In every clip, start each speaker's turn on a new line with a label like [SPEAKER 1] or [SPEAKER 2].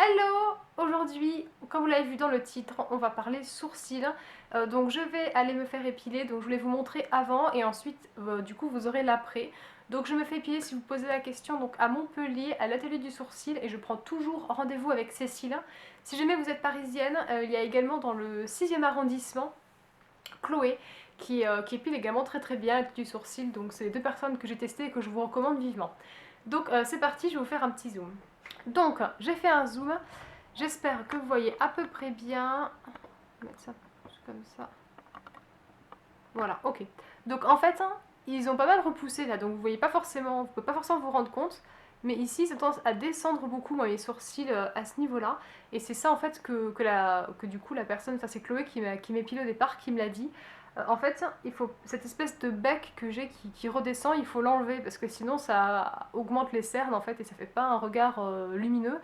[SPEAKER 1] Hello! Aujourd'hui, comme vous l'avez vu dans le titre, on va parler sourcils. Donc je vais aller me faire épiler, donc je voulais vous montrer avant et ensuite du coup vous aurez l'après. Donc je me fais épiler si vous posez la question donc à Montpellier, à l'atelier du sourcil et je prends toujours rendez-vous avec Cécile. Si jamais vous êtes parisienne, il y a également dans le 6e arrondissement Chloé qui épile également très très bien du sourcil. Donc c'est les deux personnes que j'ai testées et que je vous recommande vivement. Donc c'est parti, je vais vous faire un petit zoom. Donc j'ai fait un zoom. J'espère que vous voyez à peu près bien. Je vais mettre ça comme ça. Voilà, ok. Donc en fait, ils ont pas mal repoussé là, donc vous voyez pas forcément, vous pouvez pas forcément vous rendre compte. Mais ici, ça tendance à descendre beaucoup, moi, mes sourcils à ce niveau-là. Et c'est ça en fait que du coup la personne, enfin c'est Chloé qui m'épile au départ, qui me l'a dit. En fait, il faut cette espèce de bec que j'ai qui redescend, il faut l'enlever parce que sinon ça augmente les cernes en fait et ça fait pas un regard lumineux.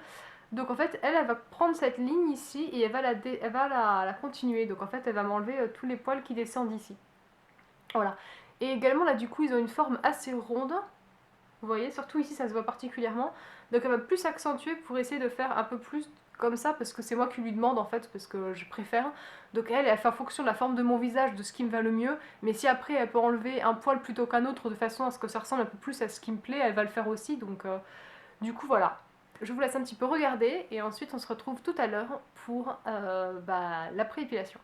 [SPEAKER 1] Donc en fait, elle va prendre cette ligne ici et elle va la continuer. Donc en fait, elle va m'enlever tous les poils qui descendent ici. Voilà. Et également là, du coup, ils ont une forme assez ronde. Vous voyez, surtout ici, ça se voit particulièrement. Donc elle va plus s'accentuer pour essayer de faire un peu plus comme ça, parce que c'est moi qui lui demande en fait, parce que je préfère. Donc elle fait en fonction de la forme de mon visage, de ce qui me va le mieux. Mais si après, elle peut enlever un poil plutôt qu'un autre, de façon à ce que ça ressemble un peu plus à ce qui me plaît, elle va le faire aussi. Donc du coup, voilà. Je vous laisse un petit peu regarder et ensuite on se retrouve tout à l'heure pour la pré-épilation.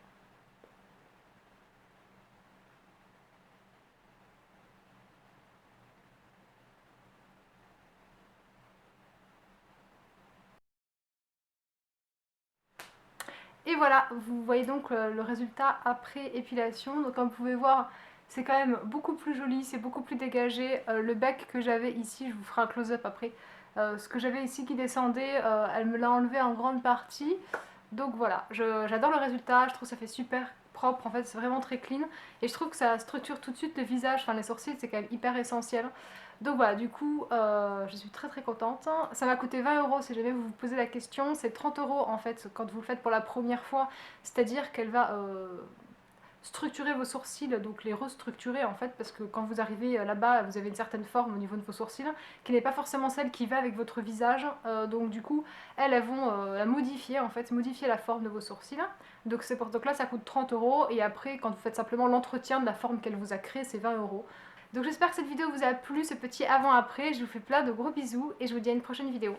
[SPEAKER 1] Et voilà, vous voyez donc le résultat après épilation. Donc comme vous pouvez voir, c'est quand même beaucoup plus joli, c'est beaucoup plus dégagé. Le bec que j'avais ici, je vous ferai un close-up après. Ce que j'avais ici qui descendait, elle me l'a enlevé en grande partie. Donc voilà, j'adore le résultat, je trouve que ça fait super propre, en fait c'est vraiment très clean. Et je trouve que ça structure tout de suite le visage, enfin les sourcils c'est quand même hyper essentiel. Donc voilà, du coup, je suis très très contente. Ça m'a coûté 20 € si jamais vous vous posez la question. C'est 30 € en fait quand vous le faites pour la première fois. C'est-à-dire qu'elle va structurer vos sourcils, donc les restructurer en fait, parce que quand vous arrivez là-bas, vous avez une certaine forme au niveau de vos sourcils, qui n'est pas forcément celle qui va avec votre visage. Donc du coup, elles vont la modifier en fait, modifier la forme de vos sourcils. Donc c'est pour donc là ça coûte 30 € et après quand vous faites simplement l'entretien de la forme qu'elle vous a créée, c'est 20 €. Donc j'espère que cette vidéo vous a plu, ce petit avant-après. Je vous fais plein de gros bisous et je vous dis à une prochaine vidéo.